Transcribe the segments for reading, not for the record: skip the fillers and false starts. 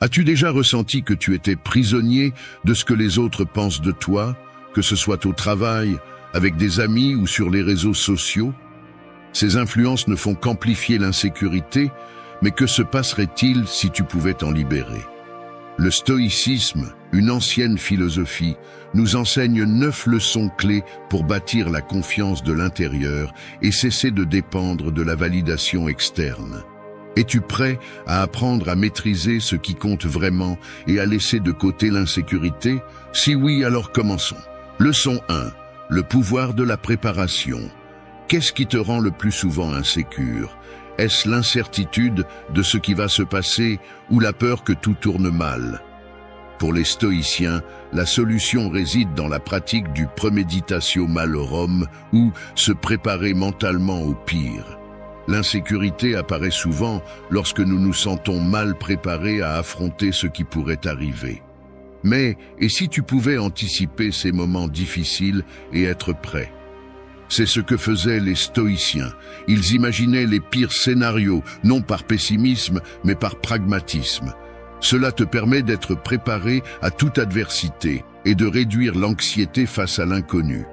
As-tu déjà ressenti que tu étais prisonnier de ce que les autres pensent de toi, que ce soit au travail, avec des amis ou sur les réseaux sociaux? Ces influences ne font qu'amplifier l'insécurité, mais que se passerait-il si tu pouvais t'en libérer? Le stoïcisme, une ancienne philosophie, nous enseigne 9 leçons clés pour bâtir la confiance de l'intérieur et cesser de dépendre de la validation externe. Es-tu prêt à apprendre à maîtriser ce qui compte vraiment et à laisser de côté l'insécurité? Si oui, alors commençons. Leçon 1. Le pouvoir de la préparation. Qu'est-ce qui te rend le plus souvent insécure? Est-ce l'incertitude de ce qui va se passer ou la peur que tout tourne mal? Pour les stoïciens, la solution réside dans la pratique du premeditatio malorum ou se préparer mentalement au pire. L'insécurité apparaît souvent lorsque nous nous sentons mal préparés à affronter ce qui pourrait arriver. Mais, et si tu pouvais anticiper ces moments difficiles et être prêt? C'est ce que faisaient les stoïciens. Ils imaginaient les pires scénarios, non par pessimisme, mais par pragmatisme. Cela te permet d'être préparé à toute adversité et de réduire l'anxiété face à l'inconnu.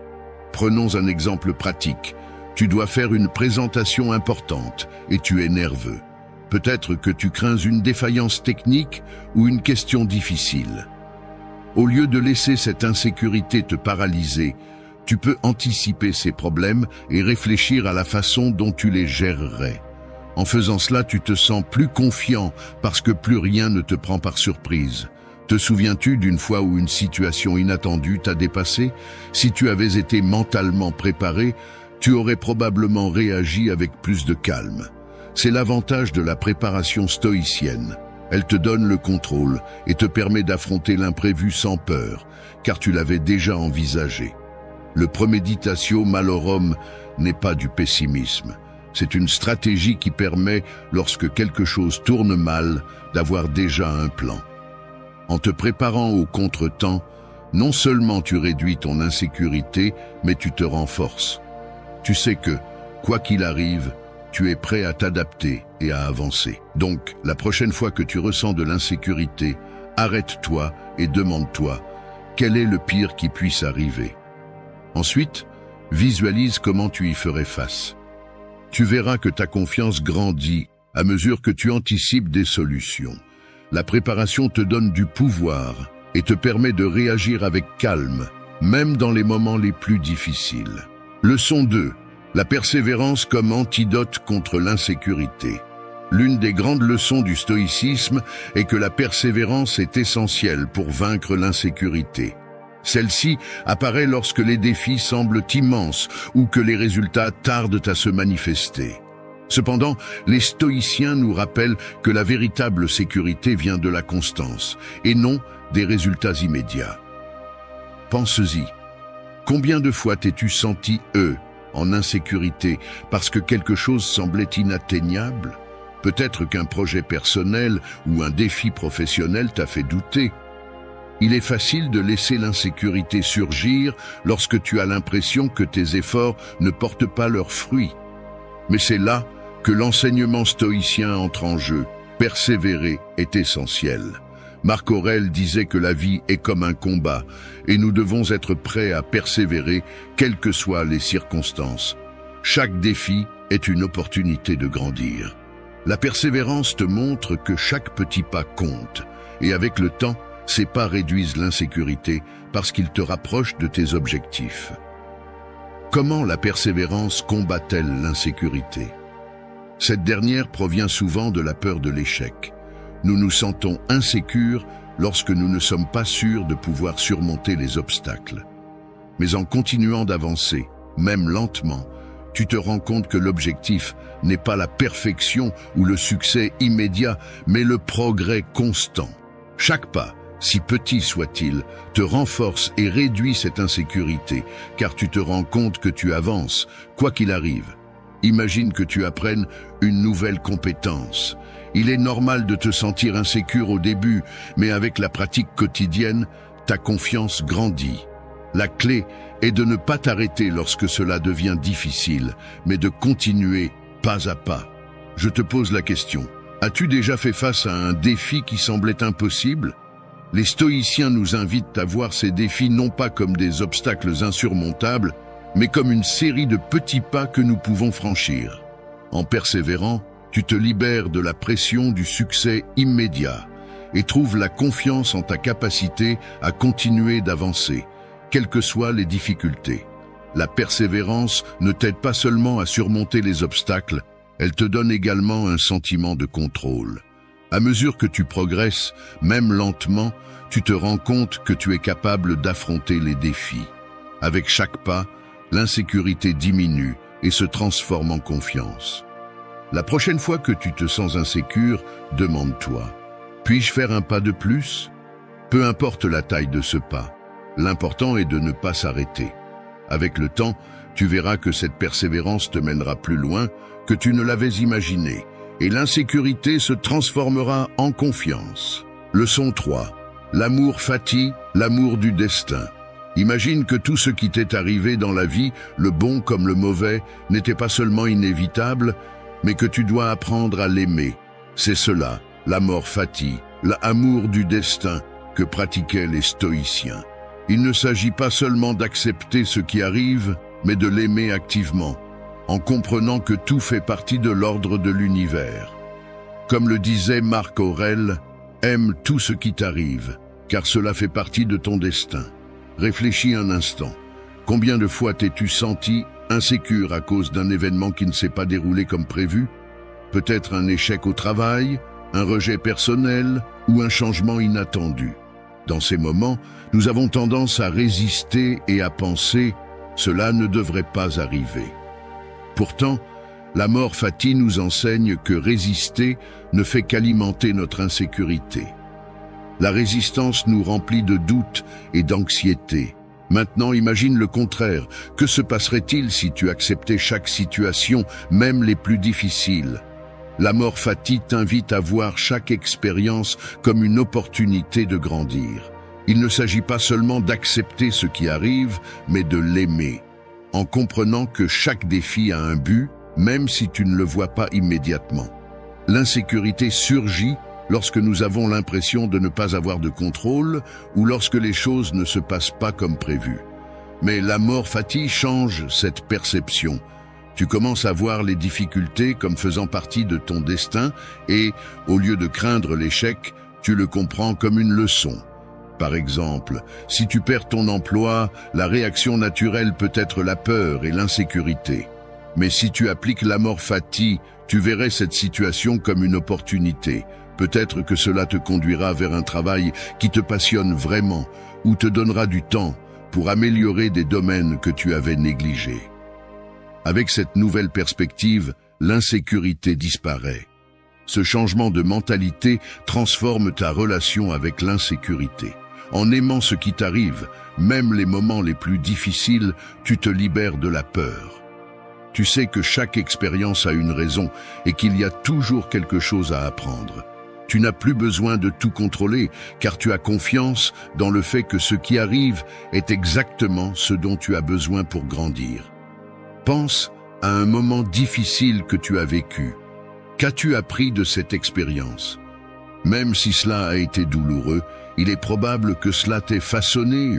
Prenons un exemple pratique. Tu dois faire une présentation importante et tu es nerveux. Peut-être que tu crains une défaillance technique ou une question difficile. Au lieu de laisser cette insécurité te paralyser, tu peux anticiper ces problèmes et réfléchir à la façon dont tu les gérerais. En faisant cela, tu te sens plus confiant parce que plus rien ne te prend par surprise. Te souviens-tu d'une fois où une situation inattendue t'a dépassé? Si tu avais été mentalement préparé, tu aurais probablement réagi avec plus de calme. C'est l'avantage de la préparation stoïcienne. Elle te donne le contrôle et te permet d'affronter l'imprévu sans peur, car tu l'avais déjà envisagé. Le premeditatio malorum n'est pas du pessimisme. C'est une stratégie qui permet, lorsque quelque chose tourne mal, d'avoir déjà un plan. En te préparant au contretemps, non seulement tu réduis ton insécurité, mais tu te renforces. Tu sais que, quoi qu'il arrive, tu es prêt à t'adapter et à avancer. Donc, la prochaine fois que tu ressens de l'insécurité, arrête-toi et demande-toi, quel est le pire qui puisse arriver? Ensuite, visualise comment tu y ferais face. Tu verras que ta confiance grandit à mesure que tu anticipes des solutions. La préparation te donne du pouvoir et te permet de réagir avec calme, même dans les moments les plus difficiles. Leçon 2. La persévérance comme antidote contre l'insécurité. L'une des grandes leçons du stoïcisme est que la persévérance est essentielle pour vaincre l'insécurité. Celle-ci apparaît lorsque les défis semblent immenses ou que les résultats tardent à se manifester. Cependant, les stoïciens nous rappellent que la véritable sécurité vient de la constance et non des résultats immédiats. Pense-y. Combien de fois t'es-tu senti en insécurité parce que quelque chose semblait inatteignable? Peut-être qu'un projet personnel ou un défi professionnel t'a fait douter. Il est facile de laisser l'insécurité surgir lorsque tu as l'impression que tes efforts ne portent pas leurs fruits. Mais c'est là que l'enseignement stoïcien entre en jeu. Persévérer est essentiel. Marc Aurèle disait que la vie est comme un combat et nous devons être prêts à persévérer quelles que soient les circonstances. Chaque défi est une opportunité de grandir. La persévérance te montre que chaque petit pas compte et avec le temps, ces pas réduisent l'insécurité parce qu'ils te rapprochent de tes objectifs. Comment la persévérance combat-elle l'insécurité? Cette dernière provient souvent de la peur de l'échec. Nous nous sentons insécures lorsque nous ne sommes pas sûrs de pouvoir surmonter les obstacles. Mais en continuant d'avancer, même lentement, tu te rends compte que l'objectif n'est pas la perfection ou le succès immédiat, mais le progrès constant. Chaque pas, si petit soit-il, te renforce et réduit cette insécurité, car tu te rends compte que tu avances, quoi qu'il arrive. Imagine que tu apprennes une nouvelle compétence. Il est normal de te sentir insécure au début, mais avec la pratique quotidienne, ta confiance grandit. La clé est de ne pas t'arrêter lorsque cela devient difficile, mais de continuer pas à pas. Je te pose la question. As-tu déjà fait face à un défi qui semblait impossible? Les stoïciens nous invitent à voir ces défis non pas comme des obstacles insurmontables, mais comme une série de petits pas que nous pouvons franchir. En persévérant, tu te libères de la pression du succès immédiat et trouves la confiance en ta capacité à continuer d'avancer, quelles que soient les difficultés. La persévérance ne t'aide pas seulement à surmonter les obstacles, elle te donne également un sentiment de contrôle. À mesure que tu progresses, même lentement, tu te rends compte que tu es capable d'affronter les défis. Avec chaque pas, l'insécurité diminue et se transforme en confiance. La prochaine fois que tu te sens insécure, demande-toi: puis-je faire un pas de plus? Peu importe la taille de ce pas, l'important est de ne pas s'arrêter. Avec le temps, tu verras que cette persévérance te mènera plus loin que tu ne l'avais imaginé, et l'insécurité se transformera en confiance. Leçon 3. L'amour fati, l'amour du destin. Imagine que tout ce qui t'est arrivé dans la vie, le bon comme le mauvais, n'était pas seulement inévitable, mais que tu dois apprendre à l'aimer. C'est cela, l'amor fati, l'amour du destin, que pratiquaient les stoïciens. Il ne s'agit pas seulement d'accepter ce qui arrive, mais de l'aimer activement, en comprenant que tout fait partie de l'ordre de l'univers. Comme le disait Marc Aurèle, « Aime tout ce qui t'arrive, car cela fait partie de ton destin. » Réfléchis un instant. Combien de fois t'es-tu senti insécure à cause d'un événement qui ne s'est pas déroulé comme prévu? Peut-être un échec au travail, un rejet personnel ou un changement inattendu. Dans ces moments, nous avons tendance à résister et à penser « cela ne devrait pas arriver ». Pourtant, l'amor fati nous enseigne que résister ne fait qu'alimenter notre insécurité. La résistance nous remplit de doutes et d'anxiété. Maintenant, imagine le contraire. Que se passerait-il si tu acceptais chaque situation, même les plus difficiles? L'amor fati t'invite à voir chaque expérience comme une opportunité de grandir. Il ne s'agit pas seulement d'accepter ce qui arrive, mais de l'aimer, en comprenant que chaque défi a un but, même si tu ne le vois pas immédiatement. L'insécurité surgit lorsque nous avons l'impression de ne pas avoir de contrôle ou lorsque les choses ne se passent pas comme prévu. Mais l'amor fati change cette perception. Tu commences à voir les difficultés comme faisant partie de ton destin et, au lieu de craindre l'échec, tu le comprends comme une leçon. Par exemple, si tu perds ton emploi, la réaction naturelle peut être la peur et l'insécurité. Mais si tu appliques l'amor fati, tu verrais cette situation comme une opportunité. Peut-être que cela te conduira vers un travail qui te passionne vraiment ou te donnera du temps pour améliorer des domaines que tu avais négligés. Avec cette nouvelle perspective, l'insécurité disparaît. Ce changement de mentalité transforme ta relation avec l'insécurité. En aimant ce qui t'arrive, même les moments les plus difficiles, tu te libères de la peur. Tu sais que chaque expérience a une raison et qu'il y a toujours quelque chose à apprendre. Tu n'as plus besoin de tout contrôler, car tu as confiance dans le fait que ce qui arrive est exactement ce dont tu as besoin pour grandir. Pense à un moment difficile que tu as vécu. Qu'as-tu appris de cette expérience? Même si cela a été douloureux, il est probable que cela t'ait façonné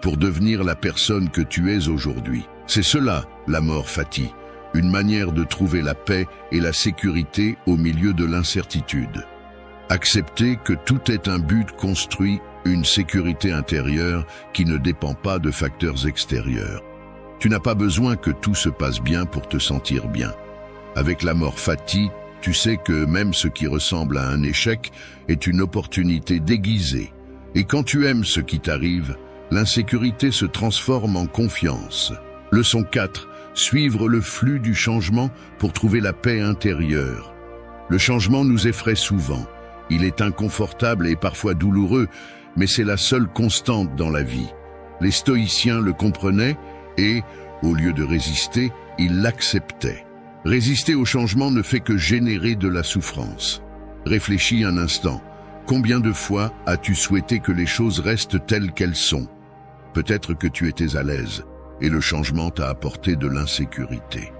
pour devenir la personne que tu es aujourd'hui. C'est cela, l'amor fati, une manière de trouver la paix et la sécurité au milieu de l'incertitude. Accepter que tout est un but construit une sécurité intérieure qui ne dépend pas de facteurs extérieurs. Tu n'as pas besoin que tout se passe bien pour te sentir bien. Avec l'amor fati, tu sais que même ce qui ressemble à un échec est une opportunité déguisée. Et quand tu aimes ce qui t'arrive, l'insécurité se transforme en confiance. Leçon 4. Suivre le flux du changement pour trouver la paix intérieure. Le changement nous effraie souvent. Il est inconfortable et parfois douloureux, mais c'est la seule constante dans la vie. Les stoïciens le comprenaient et, au lieu de résister, ils l'acceptaient. Résister au changement ne fait que générer de la souffrance. Réfléchis un instant. Combien de fois as-tu souhaité que les choses restent telles qu'elles sont? Peut-être que tu étais à l'aise et le changement t'a apporté de l'insécurité.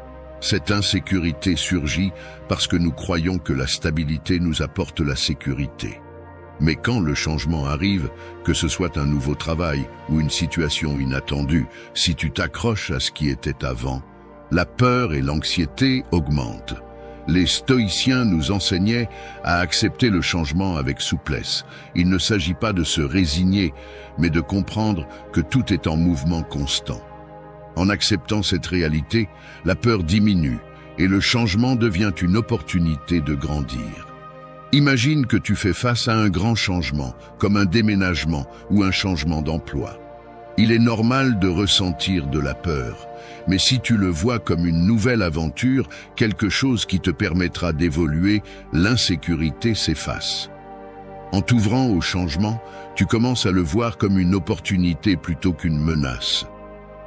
Cette insécurité surgit parce que nous croyons que la stabilité nous apporte la sécurité. Mais quand le changement arrive, que ce soit un nouveau travail ou une situation inattendue, si tu t'accroches à ce qui était avant, la peur et l'anxiété augmentent. Les stoïciens nous enseignaient à accepter le changement avec souplesse. Il ne s'agit pas de se résigner, mais de comprendre que tout est en mouvement constant. En acceptant cette réalité, la peur diminue et le changement devient une opportunité de grandir. Imagine que tu fais face à un grand changement, comme un déménagement ou un changement d'emploi. Il est normal de ressentir de la peur, mais si tu le vois comme une nouvelle aventure, quelque chose qui te permettra d'évoluer, l'insécurité s'efface. En t'ouvrant au changement, tu commences à le voir comme une opportunité plutôt qu'une menace.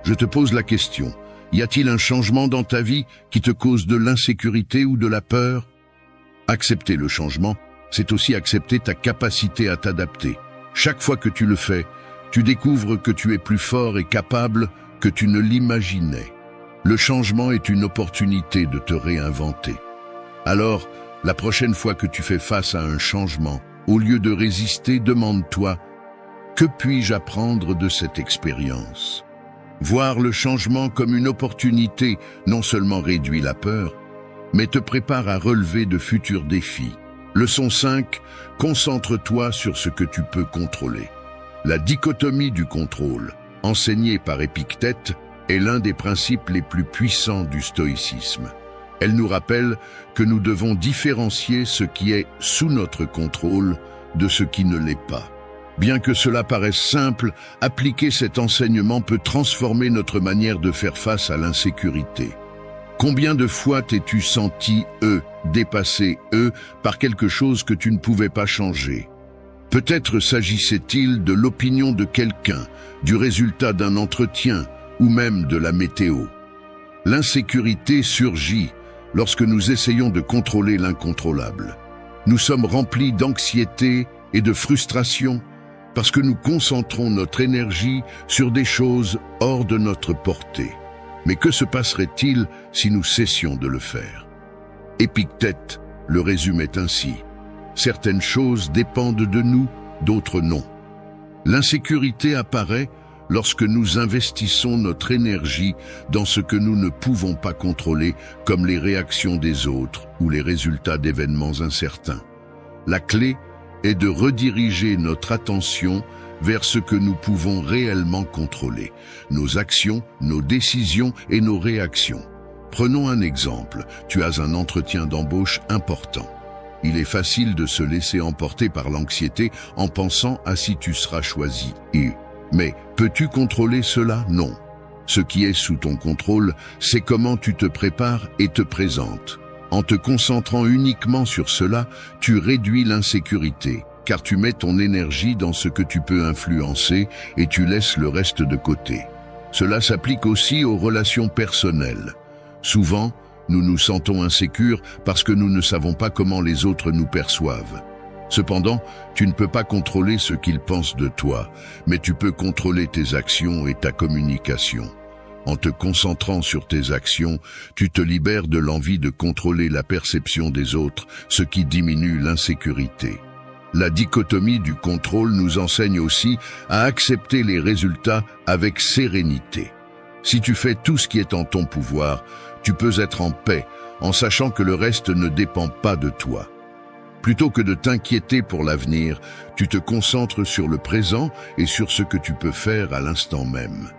Je te pose la question, y a-t-il un changement dans ta vie qui te cause de l'insécurité ou de la peur ? Accepter le changement, c'est aussi accepter ta capacité à t'adapter. Chaque fois que tu le fais, tu découvres que tu es plus fort et capable que tu ne l'imaginais. Le changement est une opportunité de te réinventer. Alors, la prochaine fois que tu fais face à un changement, au lieu de résister, demande-toi « Que puis-je apprendre de cette expérience ?» Voir le changement comme une opportunité non seulement réduit la peur, mais te prépare à relever de futurs défis. Leçon 5, concentre-toi sur ce que tu peux contrôler. La dichotomie du contrôle, enseignée par Épictète, est l'un des principes les plus puissants du stoïcisme. Elle nous rappelle que nous devons différencier ce qui est sous notre contrôle de ce qui ne l'est pas. Bien que cela paraisse simple, appliquer cet enseignement peut transformer notre manière de faire face à l'insécurité. Combien de fois t'es-tu senti, dépassé, par quelque chose que tu ne pouvais pas changer ? Peut-être s'agissait-il de l'opinion de quelqu'un, du résultat d'un entretien ou même de la météo. L'insécurité surgit lorsque nous essayons de contrôler l'incontrôlable. Nous sommes remplis d'anxiété et de frustration parce que nous concentrons notre énergie sur des choses hors de notre portée. Mais que se passerait-il si nous cessions de le faire ? Épictète le résumait ainsi. Certaines choses dépendent de nous, d'autres non. L'insécurité apparaît lorsque nous investissons notre énergie dans ce que nous ne pouvons pas contrôler, comme les réactions des autres ou les résultats d'événements incertains. La clé est de rediriger notre attention vers ce que nous pouvons réellement contrôler, nos actions, nos décisions et nos réactions. Prenons un exemple, tu as un entretien d'embauche important. Il est facile de se laisser emporter par l'anxiété en pensant à si tu seras choisi. Mais peux-tu contrôler cela? Non. Ce qui est sous ton contrôle, c'est comment tu te prépares et te présentes. En te concentrant uniquement sur cela, tu réduis l'insécurité, car tu mets ton énergie dans ce que tu peux influencer et tu laisses le reste de côté. Cela s'applique aussi aux relations personnelles. Souvent, nous nous sentons insécures parce que nous ne savons pas comment les autres nous perçoivent. Cependant, tu ne peux pas contrôler ce qu'ils pensent de toi, mais tu peux contrôler tes actions et ta communication. En te concentrant sur tes actions, tu te libères de l'envie de contrôler la perception des autres, ce qui diminue l'insécurité. La dichotomie du contrôle nous enseigne aussi à accepter les résultats avec sérénité. Si tu fais tout ce qui est en ton pouvoir, tu peux être en paix, en sachant que le reste ne dépend pas de toi. Plutôt que de t'inquiéter pour l'avenir, tu te concentres sur le présent et sur ce que tu peux faire à l'instant même.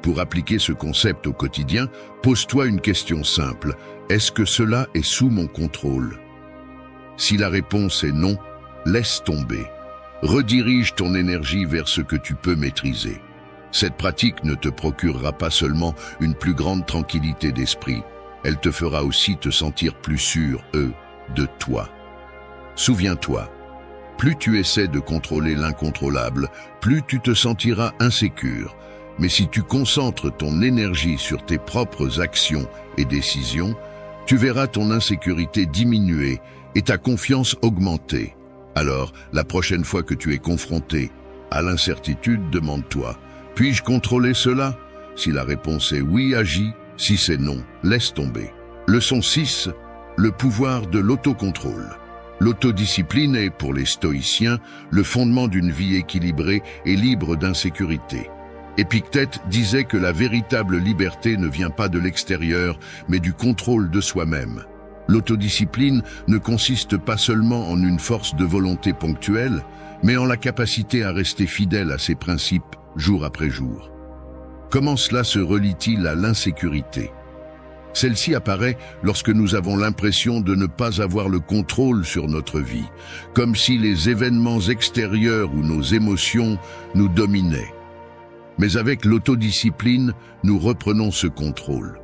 Pour appliquer ce concept au quotidien, pose-toi une question simple. Est-ce que cela est sous mon contrôle? Si la réponse est non, laisse tomber. Redirige ton énergie vers ce que tu peux maîtriser. Cette pratique ne te procurera pas seulement une plus grande tranquillité d'esprit, elle te fera aussi te sentir plus sûr, de toi. Souviens-toi, plus tu essaies de contrôler l'incontrôlable, plus tu te sentiras insécure. Mais si tu concentres ton énergie sur tes propres actions et décisions, tu verras ton insécurité diminuer et ta confiance augmenter. Alors, la prochaine fois que tu es confronté à l'incertitude, demande-toi, puis-je contrôler cela? Si la réponse est oui, agis. Si c'est non, laisse tomber. Leçon 6. Le pouvoir de l'autocontrôle. L'autodiscipline est, pour les stoïciens, le fondement d'une vie équilibrée et libre d'insécurité. Épictète disait que la véritable liberté ne vient pas de l'extérieur, mais du contrôle de soi-même. L'autodiscipline ne consiste pas seulement en une force de volonté ponctuelle, mais en la capacité à rester fidèle à ses principes jour après jour. Comment cela se relie-t-il à l'insécurité ? Celle-ci apparaît lorsque nous avons l'impression de ne pas avoir le contrôle sur notre vie, comme si les événements extérieurs ou nos émotions nous dominaient. Mais avec l'autodiscipline, nous reprenons ce contrôle.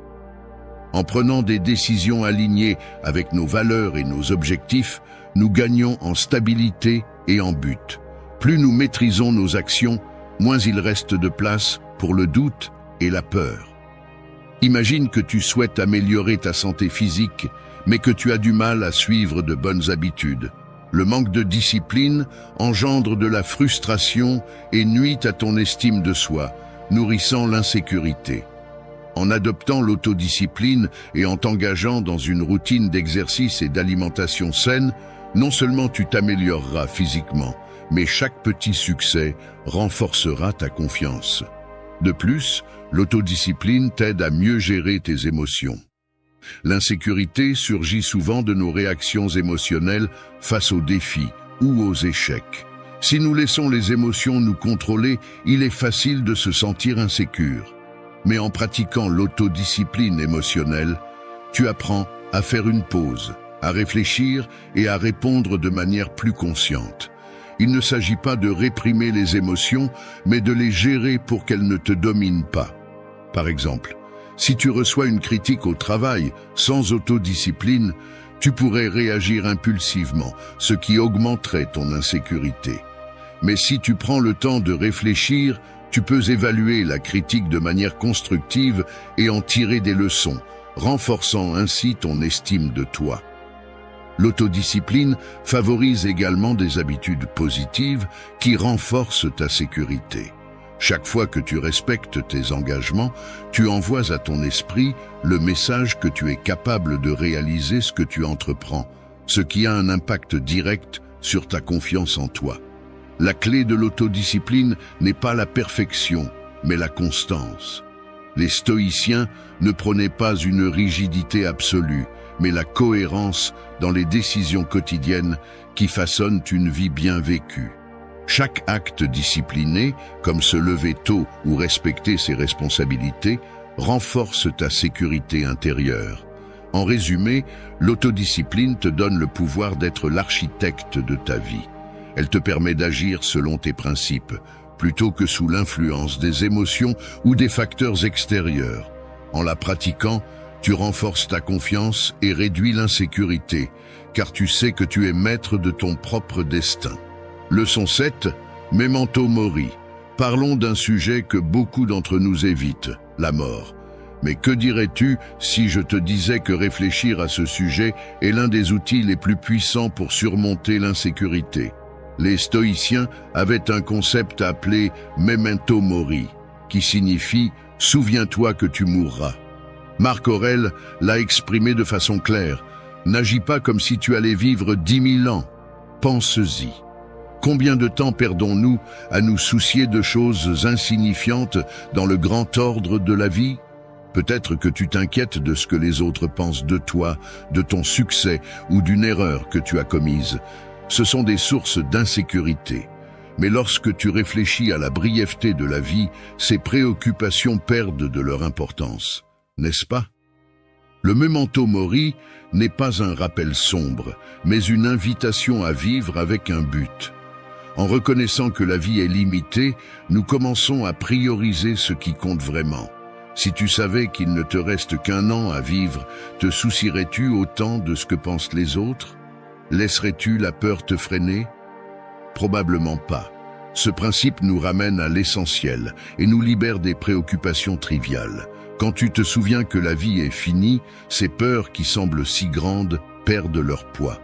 En prenant des décisions alignées avec nos valeurs et nos objectifs, nous gagnons en stabilité et en but. Plus nous maîtrisons nos actions, moins il reste de place pour le doute et la peur. Imagine que tu souhaites améliorer ta santé physique, mais que tu as du mal à suivre de bonnes habitudes. Le manque de discipline engendre de la frustration et nuit à ton estime de soi, nourrissant l'insécurité. En adoptant l'autodiscipline et en t'engageant dans une routine d'exercice et d'alimentation saine, non seulement tu t'amélioreras physiquement, mais chaque petit succès renforcera ta confiance. De plus, l'autodiscipline t'aide à mieux gérer tes émotions. L'insécurité surgit souvent de nos réactions émotionnelles face aux défis ou aux échecs. Si nous laissons les émotions nous contrôler, il est facile de se sentir insécure. Mais en pratiquant l'autodiscipline émotionnelle, tu apprends à faire une pause, à réfléchir et à répondre de manière plus consciente. Il ne s'agit pas de réprimer les émotions, mais de les gérer pour qu'elles ne te dominent pas. Par exemple, si tu reçois une critique au travail sans autodiscipline, tu pourrais réagir impulsivement, ce qui augmenterait ton insécurité. Mais si tu prends le temps de réfléchir, tu peux évaluer la critique de manière constructive et en tirer des leçons, renforçant ainsi ton estime de toi. L'autodiscipline favorise également des habitudes positives qui renforcent ta sécurité. Chaque fois que tu respectes tes engagements, tu envoies à ton esprit le message que tu es capable de réaliser ce que tu entreprends, ce qui a un impact direct sur ta confiance en toi. La clé de l'autodiscipline n'est pas la perfection, mais la constance. Les stoïciens ne prenaient pas une rigidité absolue, mais la cohérence dans les décisions quotidiennes qui façonnent une vie bien vécue. Chaque acte discipliné, comme se lever tôt ou respecter ses responsabilités, renforce ta sécurité intérieure. En résumé, l'autodiscipline te donne le pouvoir d'être l'architecte de ta vie. Elle te permet d'agir selon tes principes, plutôt que sous l'influence des émotions ou des facteurs extérieurs. En la pratiquant, tu renforces ta confiance et réduis l'insécurité, car tu sais que tu es maître de ton propre destin. Leçon 7. Memento mori. Parlons d'un sujet que beaucoup d'entre nous évitent, la mort. Mais que dirais-tu si je te disais que réfléchir à ce sujet est l'un des outils les plus puissants pour surmonter l'insécurité ? Les stoïciens avaient un concept appelé memento mori, qui signifie « souviens-toi que tu mourras ». Marc Aurèle l'a exprimé de façon claire. N'agis pas comme si tu allais vivre 10 000 ans. Pense-y. Combien de temps perdons-nous à nous soucier de choses insignifiantes dans le grand ordre de la vie ? Peut-être que tu t'inquiètes de ce que les autres pensent de toi, de ton succès ou d'une erreur que tu as commise. Ce sont des sources d'insécurité. Mais lorsque tu réfléchis à la brièveté de la vie, ces préoccupations perdent de leur importance. N'est-ce pas ? Le memento mori n'est pas un rappel sombre, mais une invitation à vivre avec un but. En reconnaissant que la vie est limitée, nous commençons à prioriser ce qui compte vraiment. Si tu savais qu'il ne te reste qu'1 an à vivre, te soucierais-tu autant de ce que pensent les autres ? Laisserais-tu la peur te freiner ? Probablement pas. Ce principe nous ramène à l'essentiel et nous libère des préoccupations triviales. Quand tu te souviens que la vie est finie, ces peurs qui semblent si grandes perdent leur poids.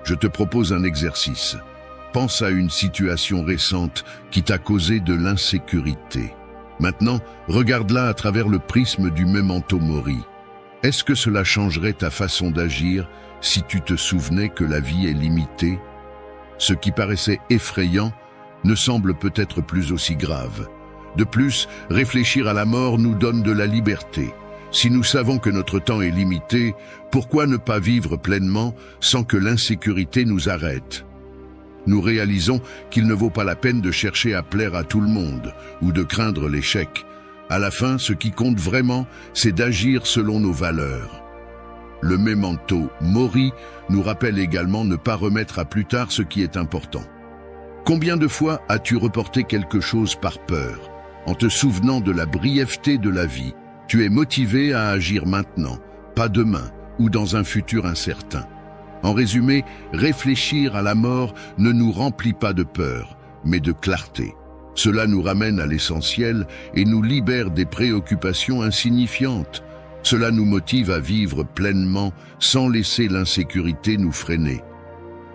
Je te propose un exercice. Pense à une situation récente qui t'a causé de l'insécurité. Maintenant, regarde-la à travers le prisme du memento mori. Est-ce que cela changerait ta façon d'agir si tu te souvenais que la vie est limitée? Ce qui paraissait effrayant ne semble peut-être plus aussi grave. De plus, réfléchir à la mort nous donne de la liberté. Si nous savons que notre temps est limité, pourquoi ne pas vivre pleinement sans que l'insécurité nous arrête? Nous réalisons qu'il ne vaut pas la peine de chercher à plaire à tout le monde ou de craindre l'échec. À la fin, ce qui compte vraiment, c'est d'agir selon nos valeurs. Le memento mori nous rappelle également ne pas remettre à plus tard ce qui est important. Combien de fois as-tu reporté quelque chose par peur? En te souvenant de la brièveté de la vie, tu es motivé à agir maintenant, pas demain ou dans un futur incertain. En résumé, réfléchir à la mort ne nous remplit pas de peur, mais de clarté. Cela nous ramène à l'essentiel et nous libère des préoccupations insignifiantes. Cela nous motive à vivre pleinement sans laisser l'insécurité nous freiner.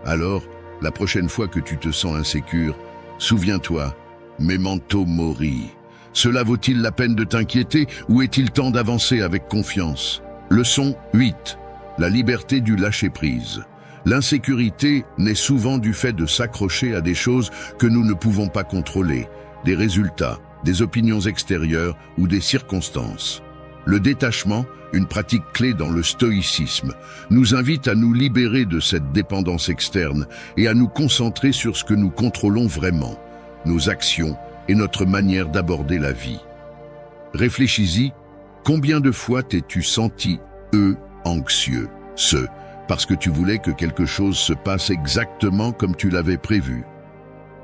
Alors, la prochaine fois que tu te sens insécure, souviens-toi, memento mori. Cela vaut-il la peine de t'inquiéter ou est-il temps d'avancer avec confiance? Leçon 8. La liberté du lâcher-prise. L'insécurité naît souvent du fait de s'accrocher à des choses que nous ne pouvons pas contrôler, des résultats, des opinions extérieures ou des circonstances. Le détachement, une pratique clé dans le stoïcisme, nous invite à nous libérer de cette dépendance externe et à nous concentrer sur ce que nous contrôlons vraiment, nos actions et notre manière d'aborder la vie. Réfléchis-y, combien de fois t'es-tu senti anxieux, parce que tu voulais que quelque chose se passe exactement comme tu l'avais prévu?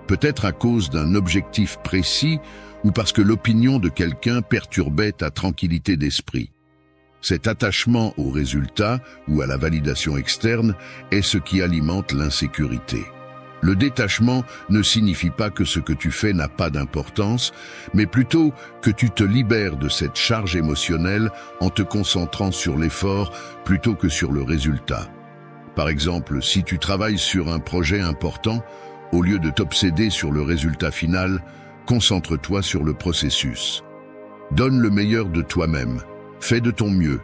Peut-être à cause d'un objectif précis ou parce que l'opinion de quelqu'un perturbait ta tranquillité d'esprit. Cet attachement au résultat ou à la validation externe est ce qui alimente l'insécurité. Le détachement ne signifie pas que ce que tu fais n'a pas d'importance, mais plutôt que tu te libères de cette charge émotionnelle en te concentrant sur l'effort plutôt que sur le résultat. Par exemple, si tu travailles sur un projet important, au lieu de t'obséder sur le résultat final, concentre-toi sur le processus. Donne le meilleur de toi-même, fais de ton mieux,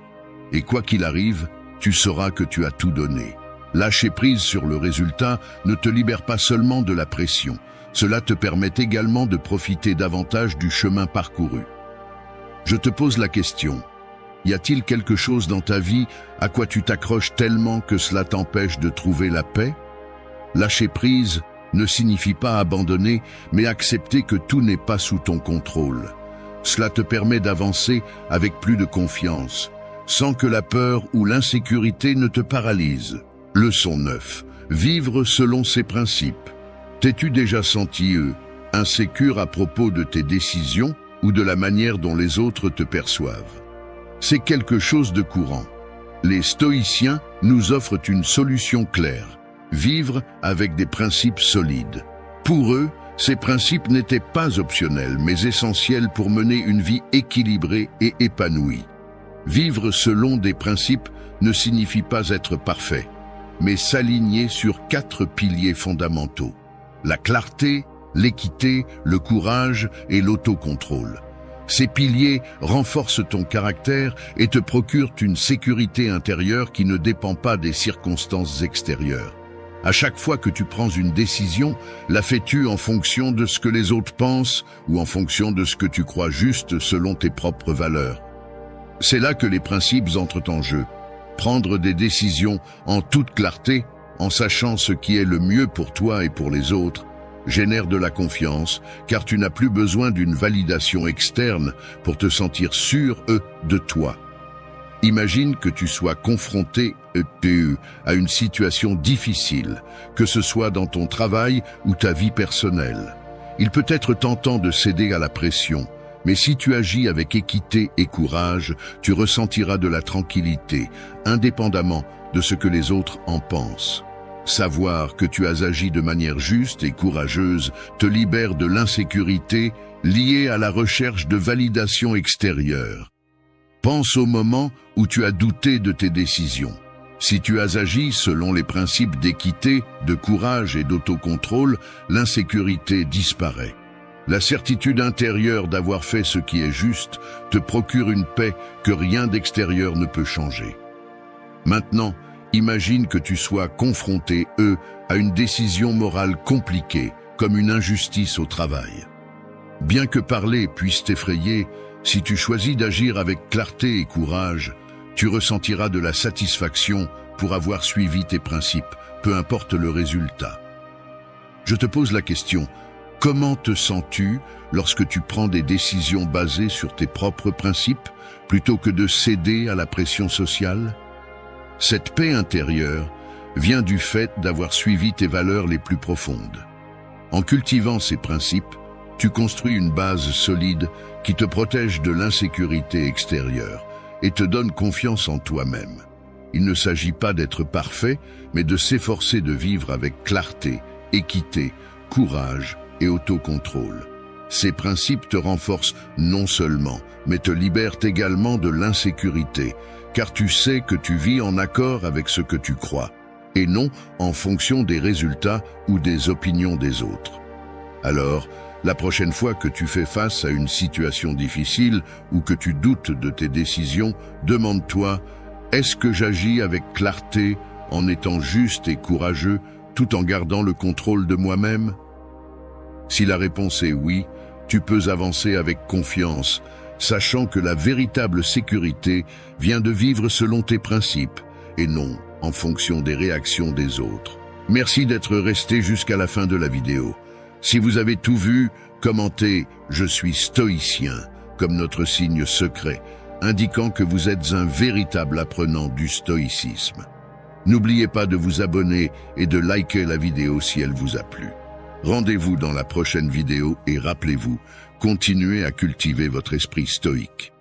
et quoi qu'il arrive, tu sauras que tu as tout donné. Lâcher prise sur le résultat ne te libère pas seulement de la pression, cela te permet également de profiter davantage du chemin parcouru. Je te pose la question, y a-t-il quelque chose dans ta vie à quoi tu t'accroches tellement que cela t'empêche de trouver la paix? Lâcher prise ne signifie pas abandonner, mais accepter que tout n'est pas sous ton contrôle. Cela te permet d'avancer avec plus de confiance, sans que la peur ou l'insécurité ne te paralyse. Leçon 9. Vivre selon ses principes. T'es-tu déjà senti insécure à propos de tes décisions ou de la manière dont les autres te perçoivent? C'est quelque chose de courant. Les stoïciens nous offrent une solution claire. Vivre avec des principes solides. Pour eux, ces principes n'étaient pas optionnels, mais essentiels pour mener une vie équilibrée et épanouie. Vivre selon des principes ne signifie pas être parfait, mais s'aligner sur 4 piliers fondamentaux. La clarté, l'équité, le courage et l'autocontrôle. Ces piliers renforcent ton caractère et te procurent une sécurité intérieure qui ne dépend pas des circonstances extérieures. À chaque fois que tu prends une décision, la fais-tu en fonction de ce que les autres pensent ou en fonction de ce que tu crois juste selon tes propres valeurs? C'est là que les principes entrent en jeu. Prendre des décisions en toute clarté, en sachant ce qui est le mieux pour toi et pour les autres, génère de la confiance, car tu n'as plus besoin d'une validation externe pour te sentir sûr de toi. Imagine que tu sois confronté à une situation difficile, que ce soit dans ton travail ou ta vie personnelle. Il peut être tentant de céder à la pression, mais si tu agis avec équité et courage, tu ressentiras de la tranquillité, indépendamment de ce que les autres en pensent. Savoir que tu as agi de manière juste et courageuse te libère de l'insécurité liée à la recherche de validation extérieure. Pense au moment où tu as douté de tes décisions. Si tu as agi selon les principes d'équité, de courage et d'autocontrôle, l'insécurité disparaît. La certitude intérieure d'avoir fait ce qui est juste te procure une paix que rien d'extérieur ne peut changer. Maintenant, imagine que tu sois confronté, à une décision morale compliquée, comme une injustice au travail. Bien que parler puisse t'effrayer, si tu choisis d'agir avec clarté et courage, tu ressentiras de la satisfaction pour avoir suivi tes principes, peu importe le résultat. Je te pose la question, comment te sens-tu lorsque tu prends des décisions basées sur tes propres principes, plutôt que de céder à la pression sociale? Cette paix intérieure vient du fait d'avoir suivi tes valeurs les plus profondes. En cultivant ces principes, tu construis une base solide qui te protège de l'insécurité extérieure et te donne confiance en toi-même. Il ne s'agit pas d'être parfait, mais de s'efforcer de vivre avec clarté, équité, courage et autocontrôle. Ces principes te renforcent non seulement, mais te libèrent également de l'insécurité, car tu sais que tu vis en accord avec ce que tu crois, et non en fonction des résultats ou des opinions des autres. Alors, la prochaine fois que tu fais face à une situation difficile ou que tu doutes de tes décisions, demande-toi, est-ce que j'agis avec clarté, en étant juste et courageux, tout en gardant le contrôle de moi-même? Si la réponse est oui, tu peux avancer avec confiance, sachant que la véritable sécurité vient de vivre selon tes principes, et non en fonction des réactions des autres. Merci d'être resté jusqu'à la fin de la vidéo. Si vous avez tout vu, commentez « Je suis stoïcien » comme notre signe secret, indiquant que vous êtes un véritable apprenant du stoïcisme. N'oubliez pas de vous abonner et de liker la vidéo si elle vous a plu. Rendez-vous dans la prochaine vidéo et rappelez-vous, continuez à cultiver votre esprit stoïque.